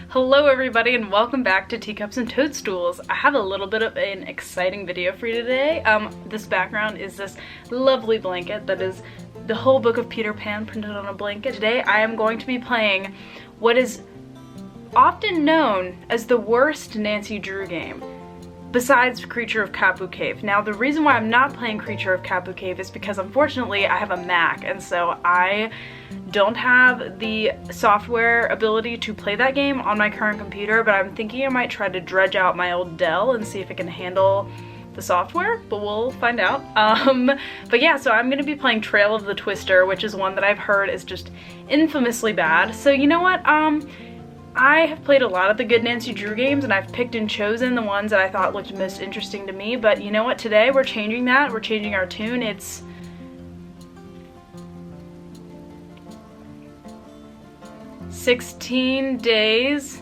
Hello everybody and welcome back to Teacups and Toadstools. I have a little bit of an exciting video for you today. This background is this lovely blanket that is the whole book of Peter Pan printed on a blanket. Today I am going to be playing what is often known as the worst Nancy Drew game, besides Creature of Kapu Cave. Now the reason why I'm not playing Creature of Kapu Cave is because unfortunately I have a Mac, and so I don't have the software ability to play that game on my current computer, but I'm thinking I might try to dredge out my old Dell and see if it can handle the software, but we'll find out. But yeah, so I'm gonna be playing Trail of the Twister, which is one that I've heard is just infamously bad. So you know what, I have played a lot of the good Nancy Drew games and I've picked and chosen the ones that I thought looked most interesting to me, but you know what, today we're changing that. We're changing our tune. It's 16 days.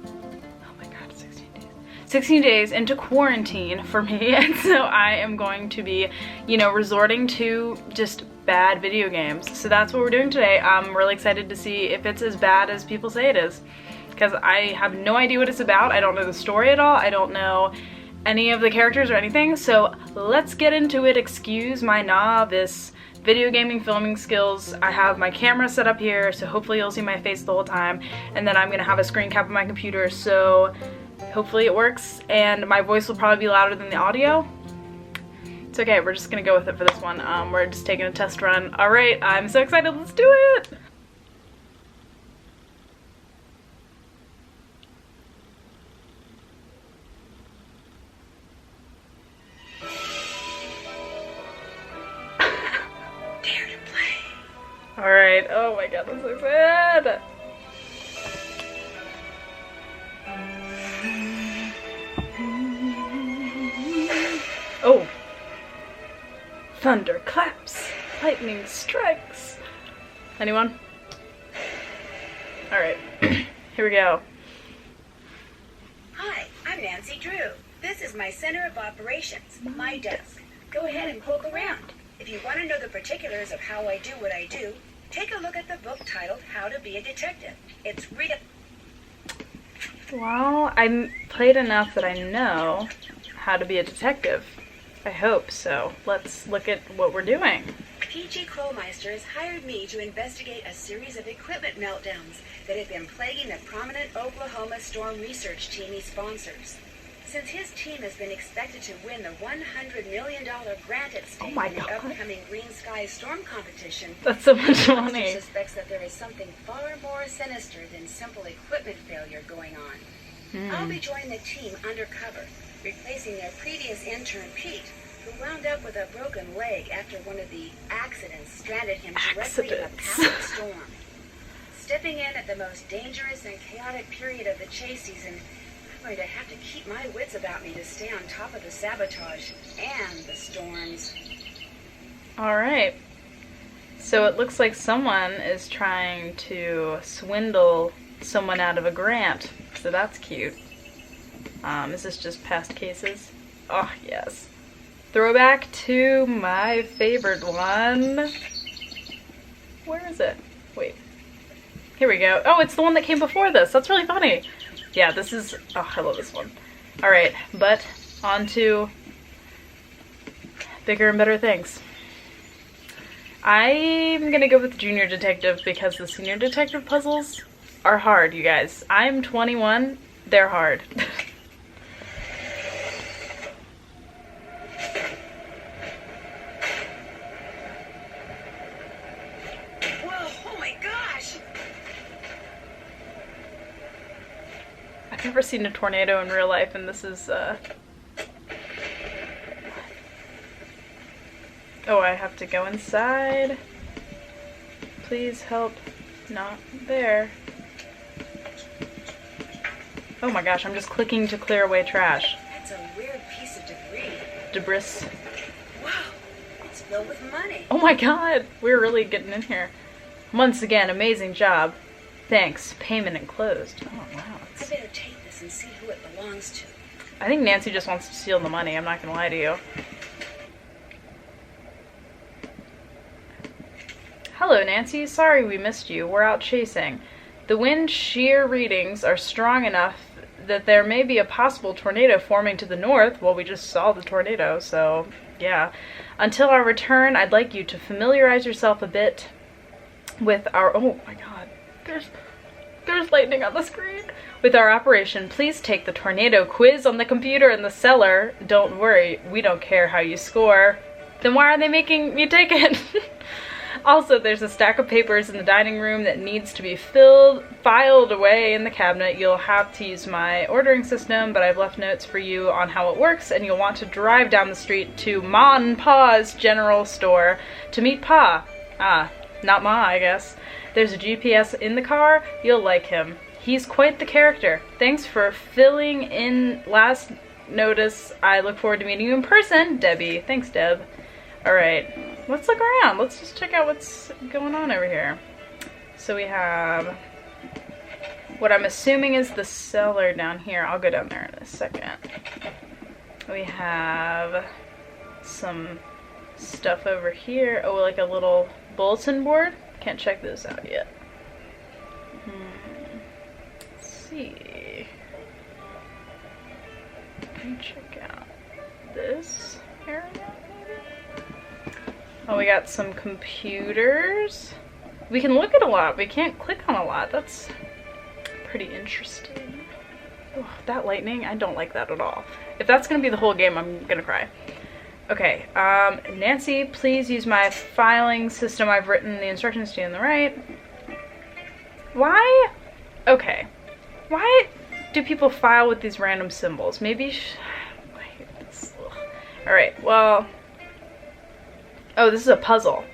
Oh my god, 16 days. 16 days into quarantine for me, and so I am going to be, you know, resorting to just bad video games. So that's what we're doing today. I'm really excited to see if it's as bad as people say it is, because I have no idea what it's about. I don't know the story at all. I don't know any of the characters or anything. So let's get into it. Excuse my novice video gaming filming skills. I have my camera set up here, so hopefully you'll see my face the whole time, and then I'm gonna have a screen cap on my computer, so hopefully it works, and my voice will probably be louder than the audio. It's okay, we're just gonna go with it for this one. We're just taking a test run. Alright, I'm so excited, let's do it! Alright, oh my god, I'm so excited! Oh! Thunder claps, lightning strikes. Anyone? Alright, here we go. Hi, I'm Nancy Drew. This is my center of operations, my desk. Go ahead and poke around. If you want to know the particulars of how I do what I do, take a look at the book titled How to Be a Detective. It's real. Well, I played enough that I know how to be a detective. I hope so. Let's look at what we're doing. P.G. Crowmeister has hired me to investigate a series of equipment meltdowns that have been plaguing the prominent Oklahoma storm research team he sponsors. Since his team has been expected to win the $100 million grant at stake in the upcoming Green Sky Storm competition, that's so much money. Suspects that there is something far more sinister than simple equipment failure going on. I'll be joining the team undercover, replacing their previous intern Pete, who wound up with a broken leg after one of the accidents stranded him directly in the path of the storm. Stepping in at the most dangerous and chaotic period of the chase season, I'm going to have to keep my wits about me to stay on top of the sabotage and the storms. Alright. So it looks like someone is trying to swindle someone out of a grant. So that's cute. Is this just past cases? Oh, yes. Throwback to my favorite one. Where is it? Wait. Here we go. Oh, it's the one that came before this. That's really funny. Yeah, this is, oh, I love this one. Alright, but on to bigger and better things. I'm gonna go with Junior Detective because the Senior Detective puzzles are hard, you guys. I'm 21, they're hard. I've never seen a tornado in real life, and this is, Oh, I have to go inside. Please help. Not there. Oh my gosh, I'm just clicking to clear away trash. That's a weird piece of debris. Debris. Wow, it's filled with money. Oh my god, we're really getting in here. Once again, amazing job. Thanks. Payment enclosed. Oh wow. I better take this and see who it belongs to. I think Nancy just wants to steal the money, I'm not gonna lie to you. Hello, Nancy. Sorry we missed you. We're out chasing. The wind shear readings are strong enough that there may be a possible tornado forming to the north. Well, we just saw the tornado, so yeah. Until our return, I'd like you to familiarize yourself a bit with our, oh my god, there's lightning on the screen. With our operation, please take the tornado quiz on the computer in the cellar. Don't worry, we don't care how you score. Then why are they making me take it? Also, there's a stack of papers in the dining room that needs to be filed away in the cabinet. You'll have to use my ordering system, but I've left notes for you on how it works, and you'll want to drive down the street to Ma and Pa's general store to meet Pa. Ah, not Ma, I guess. There's a GPS in the car. You'll like him. He's quite the character. Thanks for filling in last notice. I look forward to meeting you in person, Debbie. Thanks, Deb. Alright, let's look around. Let's just check out what's going on over here. So we have what I'm assuming is the cellar down here. I'll go down there in a second. We have some stuff over here. Oh, like a little bulletin board. Can't check those out yet. Let's see. Let me check out this area. Oh, we got some computers. We can look at a lot. We can't click on a lot. That's pretty interesting. Oh, that lightning, I don't like that at all. If that's gonna be the whole game, I'm gonna cry. Okay, Nancy, please use my filing system. I've written the instructions to you on the right. Why? Okay. Why do people file with these random symbols? Maybe, alright, well, oh, this is a puzzle.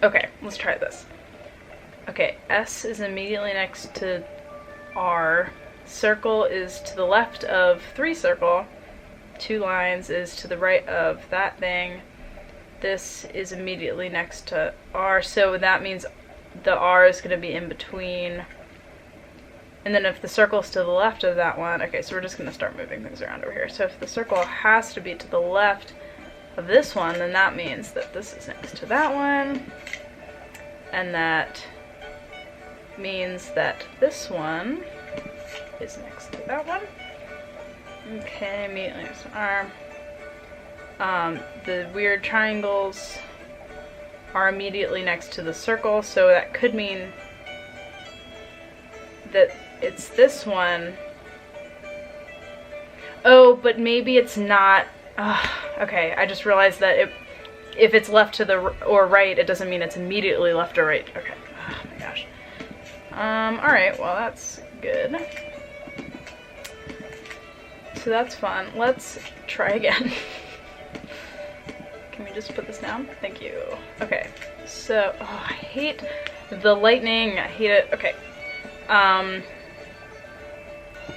Okay, let's try this. Okay, S is immediately next to R. Circle is to the left of 3 circle. 2 lines is to the right of that thing. This is immediately next to R, so that means the R is going to be in between. And then if the circle's to the left of that one, okay, so we're just going to start moving things around over here. So if the circle has to be to the left of this one, then that means that this is next to that one. And that means that this one is next to that one. Okay, immediately next to R. The weird triangles are immediately next to the circle, so that could mean that it's this one. Oh, but maybe it's not. Okay, I just realized that if it's left to the or right, it doesn't mean it's immediately left or right. Okay. Oh my gosh. Alright, well that's good. So that's fun. Let's try again. Can we just put this down? Thank you. Okay, so, oh, I hate the lightning. I hate it. Okay.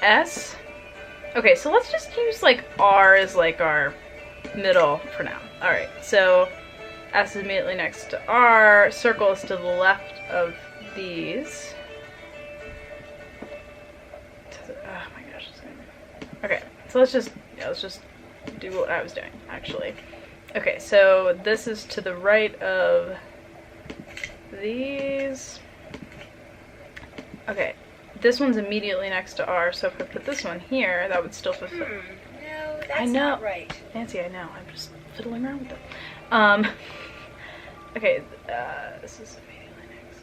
S. Okay, so let's just use like R as like our middle for now. Alright, so S is immediately next to R. Circle is to the left of these. Oh my gosh. Okay, so let's just do what I was doing, actually. Okay, so this is to the right of these. Okay, this one's immediately next to R, so if I put this one here, that would still fulfill. No, that's I know. not right. Nancy, I know. I'm just fiddling around with it. Okay, this is immediately next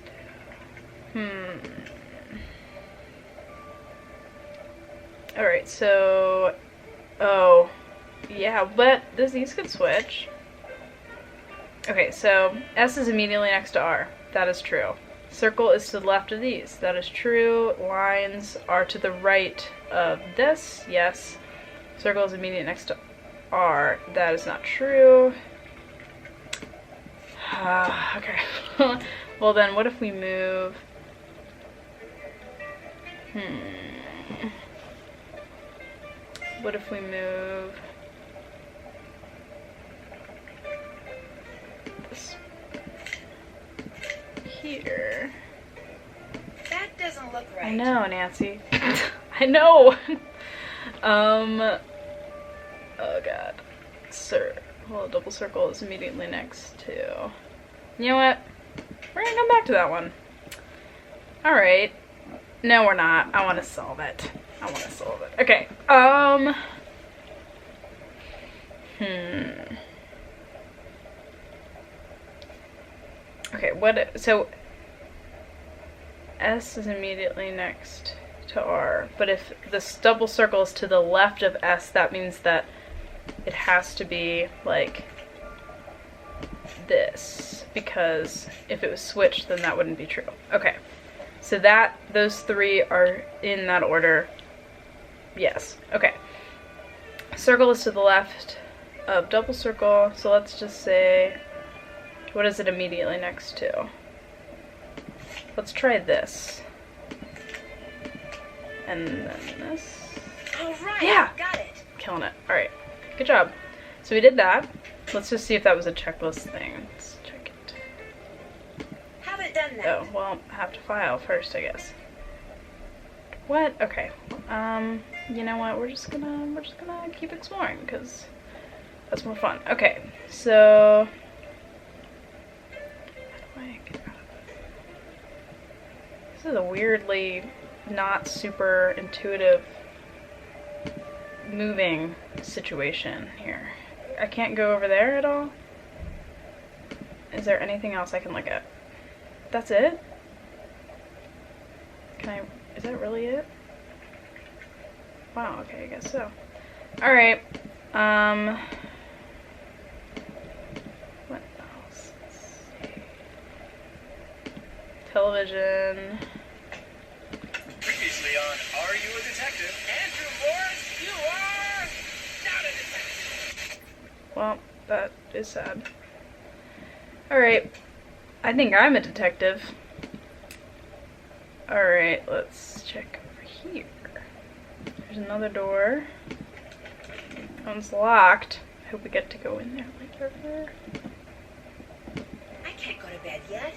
to. Alright, so. Oh. Yeah, but these could switch. Okay, so S is immediately next to R. That is true. Circle is to the left of these. That is true. Lines are to the right of this. Yes. Circle is immediately next to R. That is not true. Okay. Well then, what if we move... What if we move... this here? That doesn't look right. I know, Nancy. I know! Oh god. Well, double circle is immediately next to... You know what? We're gonna come back to that one. Alright. No, we're not. I want to solve it. Okay. Okay, so S is immediately next to R, but if this double circle is to the left of S, that means that it has to be like this, because if it was switched, then that wouldn't be true. Okay, so those three are in that order. Yes, okay. Circle is to the left of double circle, so let's just say, what is it immediately next to? Let's try this. And then this. All right, yeah! Got it. Killing it. Alright, good job. So we did that. Let's just see if that was a checklist thing. Let's check it. Haven't done that. Oh, well, I have to file first, I guess. What? Okay. You know what? We're just gonna keep exploring, because that's more fun. Okay, so how do I get out of it? This is a weirdly not super intuitive moving situation here. I can't go over there at all? Is there anything else I can look at? That's it? Is that really it? Wow, okay, I guess so. Alright, what else? Let's see. Television. Previously on Are You a Detective? Andrew Morris, you are not a detective. Well, that is sad. Alright, I think I'm a detective. Alright, let's check over here. There's another door. That one's locked. I hope we get to go in there later. I can't go to bed yet.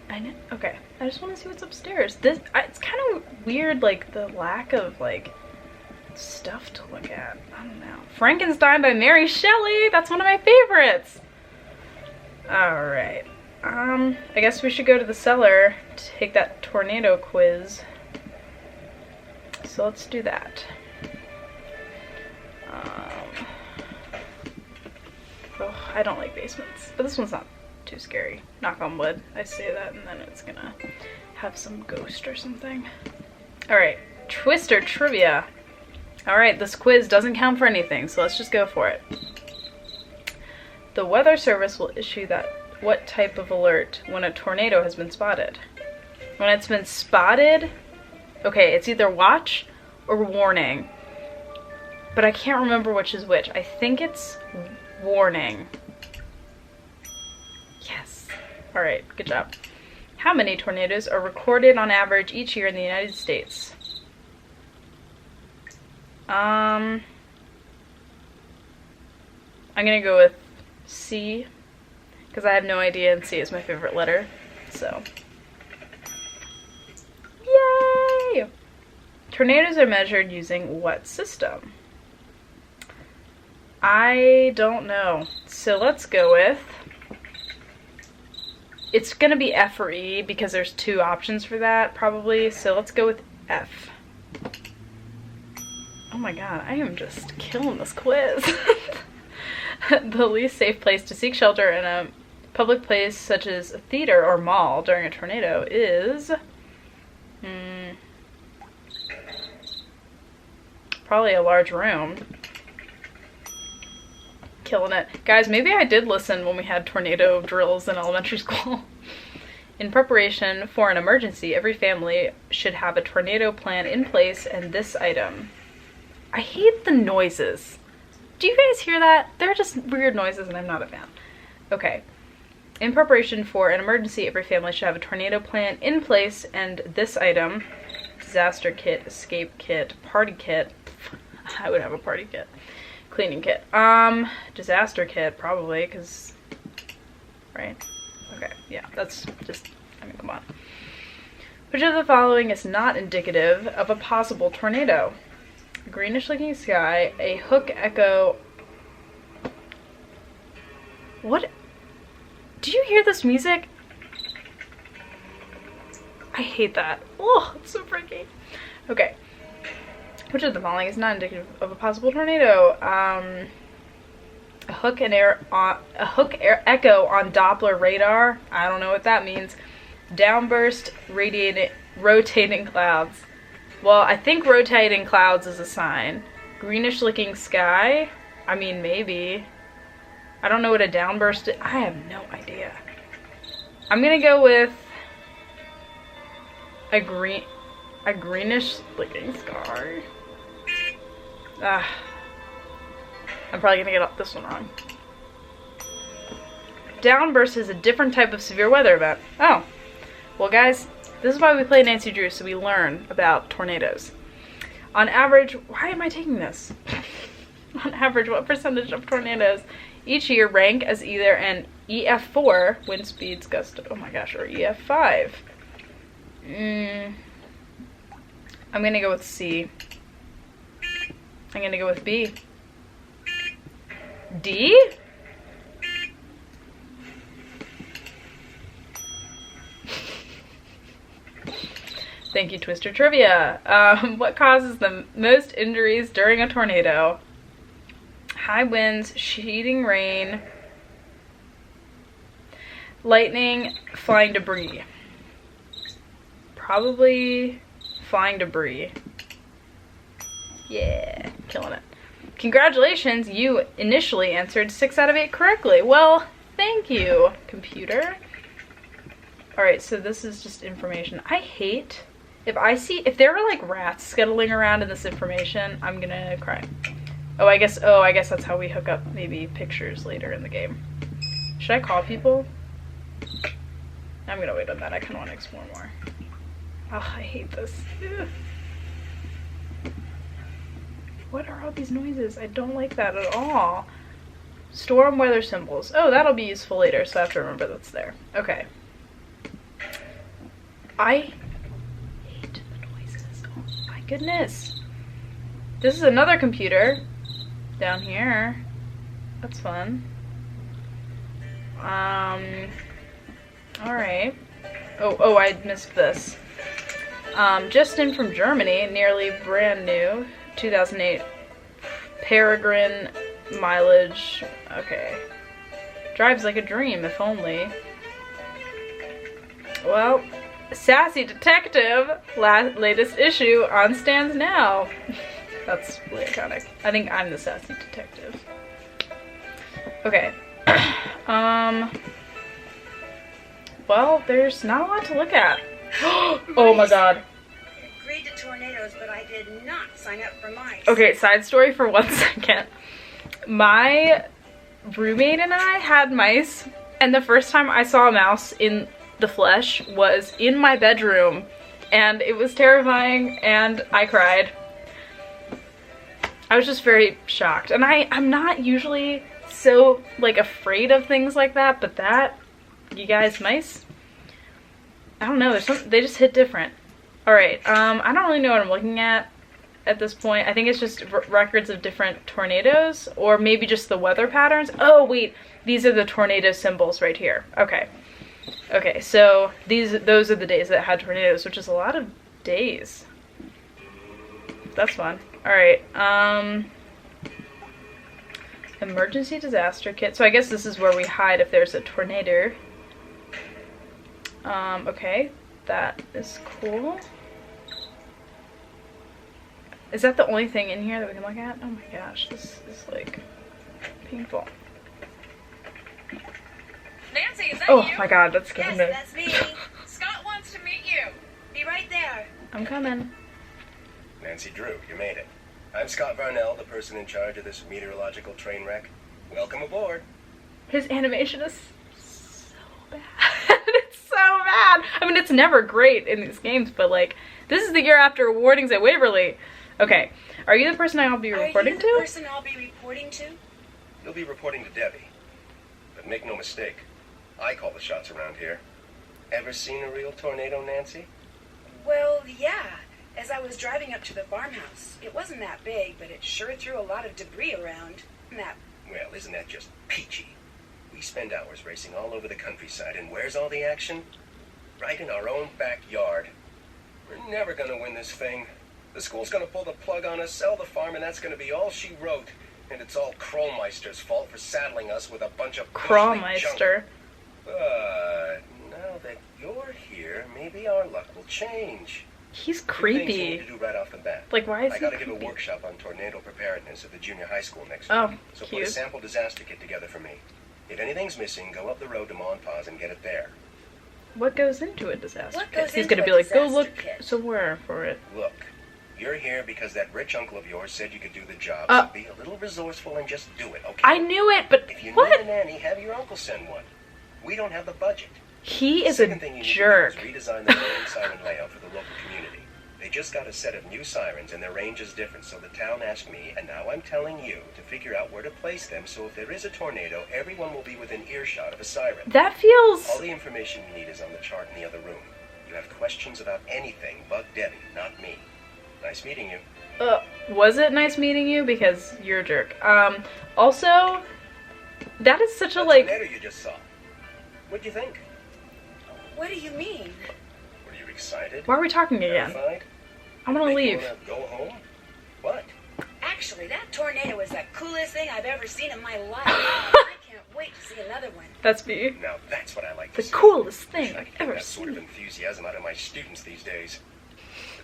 I know. Okay. I just want to see what's upstairs. It's kind of weird, like, the lack of, like, stuff to look at. I don't know. Frankenstein by Mary Shelley! That's one of my favorites! Alright. I guess we should go to the cellar to take that tornado quiz. So let's do that. Oh, I don't like basements, but this one's not too scary. Knock on wood. I say that and then it's gonna have some ghost or something. Alright, Twister trivia. Alright, this quiz doesn't count for anything, so let's just go for it. The Weather Service will issue what type of alert when a tornado has been spotted? When it's been spotted, okay, it's either watch or warning, but I can't remember which is which. I think it's warning. Yes. All right, good job. How many tornadoes are recorded on average each year in the United States? I'm gonna go with C, because I have no idea and C is my favorite letter, so. Yay! Tornadoes are measured using what system? I don't know. So let's go with, it's gonna be F or E because there's two options for that probably, so let's go with F. Oh my god, I am just killing this quiz. The least safe place to seek shelter in a public place such as a theater or mall during a tornado is probably a large room. Killing it. Guys, maybe I did listen when we had tornado drills in elementary school. In preparation for an emergency, every family should have a tornado plan in place and this item. I hate the noises. Do you guys hear that? They're just weird noises and I'm not a fan. Okay. In preparation for an emergency, every family should have a tornado plan in place and this item, disaster kit, escape kit, party kit. I would have a party kit. Cleaning kit. Disaster kit, probably, because, right? Okay, yeah, that's just, I mean, come on. Which of the following is not indicative of a possible tornado? A greenish looking sky, a hook echo. What? Do you hear this music? I hate that. Oh, it's so freaky. Okay. Which of the following is not indicative of a possible tornado? A hook echo on Doppler radar. I don't know what that means. Downburst, rotating clouds. Well, I think rotating clouds is a sign. Greenish looking sky. I mean, maybe. I don't know what a downburst is. I have no idea. I'm gonna go with a greenish looking sky. I'm probably gonna get this one wrong. Downburst is a different type of severe weather event. Oh. Well, guys, this is why we play Nancy Drew, so we learn about tornadoes. On average, why am I taking this? On average, what percentage of tornadoes each year rank as either an EF4, wind speeds, gust, oh my gosh, or EF5? I'm gonna go with C. I'm gonna go with B. D? Thank you, Twister Trivia. What causes the most injuries during a tornado? High winds, sheeting rain, lightning, flying debris. Probably flying debris. Yeah, killing it. Congratulations, you initially answered 6 out of 8 correctly. Well, thank you, computer. Alright, so this is just information. I hate, if there are like rats scuttling around in this information, I'm gonna cry. Oh, I guess that's how we hook up maybe pictures later in the game. Should I call people? I'm gonna wait on that, I kinda wanna explore more. Oh, I hate this. Ugh. What are all these noises? I don't like that at all. Storm weather symbols. Oh, that'll be useful later, so I have to remember that's there. Okay. I hate the noises. Oh my goodness. This is another computer down here. That's fun. Alright. Oh, I missed this. Just in from Germany, nearly brand new. 2008 Peregrine mileage. Okay. Drives like a dream, if only. Well, Sassy Detective, latest issue on stands now. That's really iconic. I think I'm the Sassy Detective. Okay. Well, there's not a lot to look at. Oh my god. Agreed to tornadoes, but I did not sign up for mice. Okay, side story for 1 second. My roommate and I had mice, and the first time I saw a mouse in the flesh was in my bedroom, and it was terrifying, and I cried. I was just very shocked, and I'm not usually so like afraid of things like that, but that, you guys, mice, I don't know, they just hit different. Alright, I don't really know what I'm looking at this point. I think it's just records of different tornadoes, or maybe just the weather patterns. Oh wait, these are the tornado symbols right here. Okay. Okay, so those are the days that had tornadoes, which is a lot of days. That's fun. Alright, emergency disaster kit. So I guess this is where we hide if there's a tornado. Okay, that is cool. Is that the only thing in here that we can look at? Oh my gosh, this is like painful. Nancy, is that Oh you? my god, that's scared me. Yes, that's me. Scott wants to meet you. Be right there. I'm coming. Nancy Drew, you made it. I'm Scott Varnell, the person in charge of this meteorological train wreck. Welcome aboard. His animation is so bad. It's so bad. I mean, it's never great in these games, but like, this is the year after warnings at Waverly. Okay, are you the person I'll be reporting to? Are you the person I'll be reporting to? You'll be reporting to Debbie. But make no mistake, I call the shots around here. Ever seen a real tornado, Nancy? Well, yeah. As I was driving up to the farmhouse, it wasn't that big, but it sure threw a lot of debris around. Well, isn't that just peachy? We spend hours racing all over the countryside, and where's all the action? right in our own backyard. We're never gonna win this thing. The school's gonna pull the plug on us, sell the farm, and that's gonna be all she wrote. And it's all Krollmeister's fault for saddling us with a bunch of Krollmeister. But now that you're here, maybe our luck will change. He's Two things creepy. we need to do right off the bat. Like, why is I he gotta creepy? give a workshop on tornado preparedness at the junior high school next Oh, week. So put cute. a sample disaster kit together for me. If anything's missing, go up the road to Ma and Pa's and get it there. What goes into a disaster What kit? goes He's into gonna a be like, go disaster look kit?" somewhere for it. Look, you're here because that rich uncle of yours said you could do the job. Uh, So be a little resourceful and just do it, okay? I knew it, but If you need what? a nanny, have your uncle send one. We don't have the budget. He is Second a thing you jerk. need to do is redesign the warning siren layout for the local community. They just got a set of new sirens and their range is different, so the town asked me, and now I'm telling you, to figure out where to place them so if there is a tornado, everyone will be within earshot of a siren. That feels... All the information you need is on the chart in the other room. You have questions about anything, bug Debbie, not me. Nice meeting you. Was it nice meeting you? Because you're a jerk. Also, that is such a, The like... tornado you just saw. What'd you think? What do you mean? Were you excited? Why are we talking again? Terrified? I want to Make you leave. wanna go home? What? Actually, that tornado was the coolest thing I've ever seen in my life. I can't wait to see another one. That's me. Now that's what I like The to see. coolest Wish thing I I've could get ever that sort of seen. enthusiasm out of my students these days.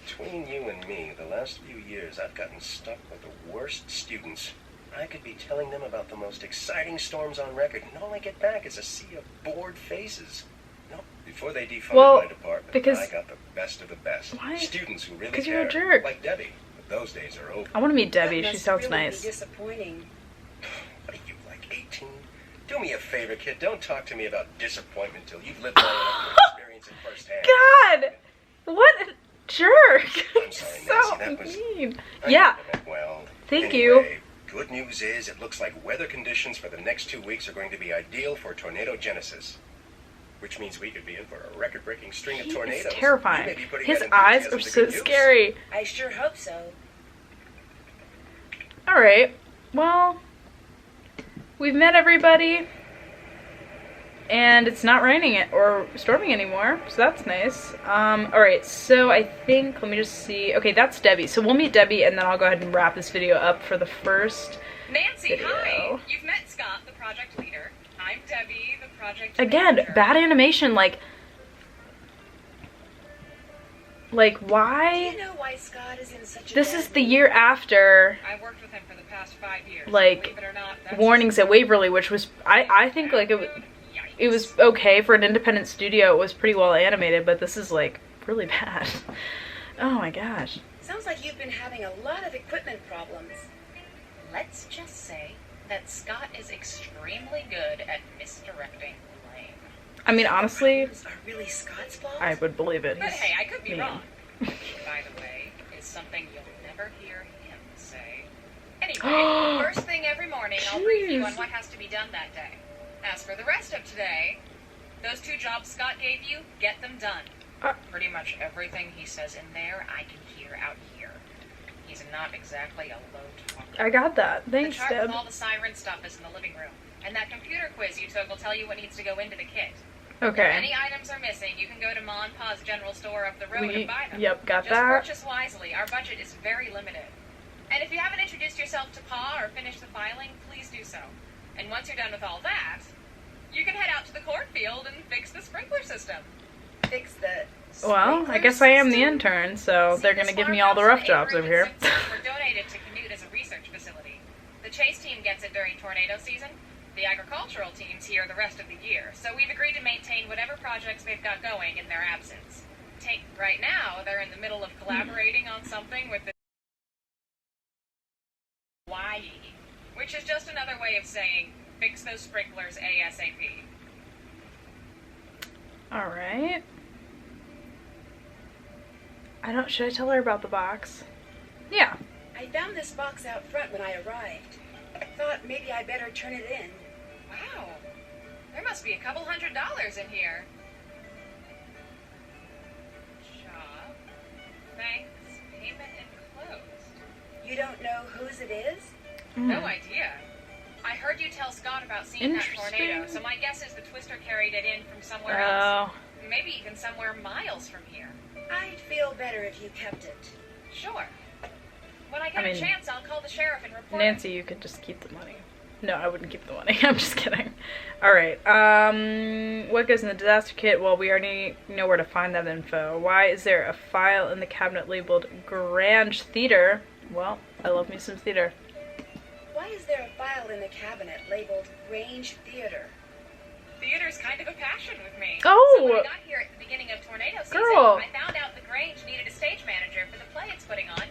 Between you and me, the last few years I've gotten stuck with the worst students. I could be telling them about the most exciting storms on record, and all I get back is a sea of bored faces. No, before they defunded Well, my department, because- I got the best of the best. Why? Students who really 'Cause care. you're a jerk. Like Debbie. But those days are over. I want to meet Debbie. That She must sounds really nice. Be disappointing. What are you, like 18? Do me a favor, kid. Don't talk to me about disappointment till you've lived long enough to experience it firsthand. God! What a jerk! I'm sorry, so Nancy, that was- mean. I Yeah. never meant well. Thank Anyway, you. Good news is it looks like weather conditions for the next 2 weeks are going to be ideal for tornado genesis. Which means we could be in for a record-breaking string of He tornadoes. is You may terrifying. be putting His that eyes enthusiasm are to so good use. scary. I sure hope so. Alright. Well, we've met everybody. And it's not raining it or storming anymore, so that's nice. Alright, so I think, let me just see. Okay, that's Debbie. So we'll meet Debbie and then I'll go ahead and wrap this video up for the first Nancy, video. hi! You've met Scott, the project leader. I'm Debbie, the project Again, manager. bad animation, like Do why? you know why Scott is in such a This bad is the mood? year after I've worked with him for the past 5 years. Like, Believe it or not, that's Warnings at Waverly, which was, I think like Yikes. it was okay for an independent studio. It was pretty well animated, but this is like really bad. Oh my gosh. Sounds like you've been having a lot of equipment problems. Let's just say that Scott is extremely good at misdirecting blame. I mean, honestly, Problems are really Scott's fault? I would believe it. But He's hey, I could be mean. wrong. By the way, is something you'll never hear him say. Anyway, first thing every morning, I'll brief you on Jeez. what has to be done that day. As for the rest of today, those 2 jobs Scott gave you, get them done. Pretty much everything he says in there, I can hear out here. He's not exactly a low talker. I got that. The Thanks, chart Deb. with all the siren stuff is in the living room. And that computer quiz you took will tell you what needs to go into the kit. If Okay. any items are missing, you can go to Ma and Pa's general store up the road and buy them. Yep, got Just that. purchase wisely. Our budget is very limited. And if you haven't introduced yourself to Pa or finished the filing, please do so. And once you're done with all that, you can head out to the cornfield and fix the sprinkler system. Fix the Well, I guess I am the intern, so they're gonna give me all the rough jobs over here. Were donated to Canute as a research facility. The chase team gets it during tornado season. The agricultural team's here the rest of the year, so we've agreed to maintain whatever projects they've got going in their absence. Right now, they're in the middle of collaborating on something with the Hawaii, which is just another way of saying fix those sprinklers ASAP. Alright. Should I tell her about the box? Yeah. I found this box out front when I arrived. Thought maybe I better turn it in. Wow, there must be a couple $100 in here. Shop. Thanks. Payment enclosed. You don't know whose it is? No idea. I heard you tell Scott about seeing that Interesting. tornado, so my guess is the Twister carried it in from somewhere else. Oh. Maybe even somewhere miles from here. I'd feel better if you kept it. Sure. When I get a chance, I'll call the sheriff and report. Nancy, you could just keep the money. No, I wouldn't keep the money. I'm just kidding. Alright, what goes in the disaster kit? Well, we already know where to find that info. Why is there a file in the cabinet labeled Grange Theater? Well, I love me some theater. Why is there a file in the cabinet labeled Grange Theater? Theater's kind of a passion with me. Oh! So when I got here at the beginning of tornado season, Girl. I found out the Grange needed a stage manager for the play it's putting on,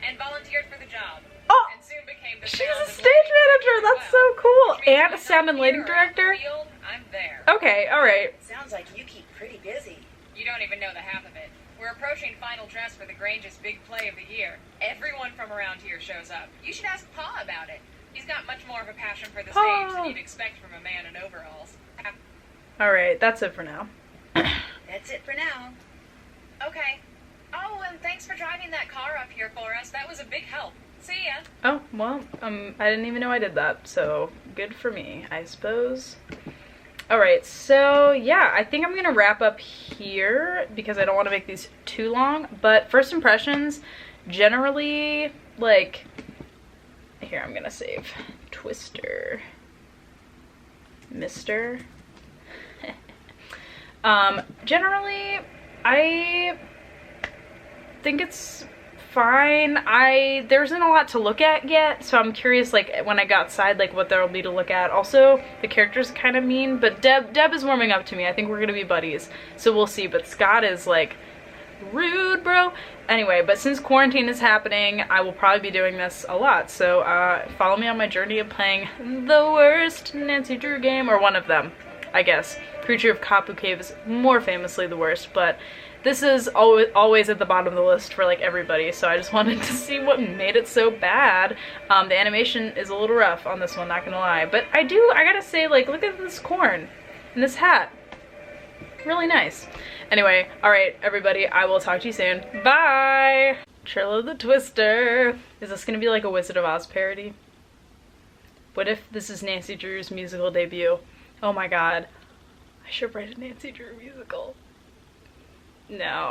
and volunteered for the job. Oh! And soon became the She's sound a and stage lighting manager! director That's as so well. cool! Which means And a when sound I'm and lighting here or out in the director? field, I'm there. Okay, alright. Sounds like you keep pretty busy. You don't even know the half of it. We're approaching final dress for the Grange's big play of the year. Everyone from around here shows up. You should ask Pa about it. He's got much more of a passion for the stage than you'd expect from a man in overalls. Alright, that's it for now. That's it for now. Okay. Oh, and thanks for driving that car up here for us. That was a big help. See ya. Oh, well, I didn't even know I did that, so good for me, I suppose. Alright, so yeah, I think I'm gonna wrap up here because I don't want to make these too long, but first impressions, generally, like, here, I'm gonna save Twister, Mister. Generally, I think it's fine. There isn't a lot to look at yet, so I'm curious, like, when I go outside, like, what there'll be to look at. Also, the character's kind of mean, but Deb is warming up to me. I think we're gonna be buddies, so we'll see. But Scott is, like, rude, bro. Anyway, but since quarantine is happening, I will probably be doing this a lot, so follow me on my journey of playing the worst Nancy Drew game, or one of them, I guess. Creature of Kapu Cave is more famously the worst, but this is always at the bottom of the list for, like, everybody, so I just wanted to see what made it so bad. The animation is a little rough on this one, not gonna lie, but I gotta say, like, look at this corn and this hat. Really nice. Anyway, alright, everybody, I will talk to you soon. Bye! Trillo the Twister. Is this gonna be like a Wizard of Oz parody? What if this is Nancy Drew's musical debut? Oh my god. I should write a Nancy Drew musical. No.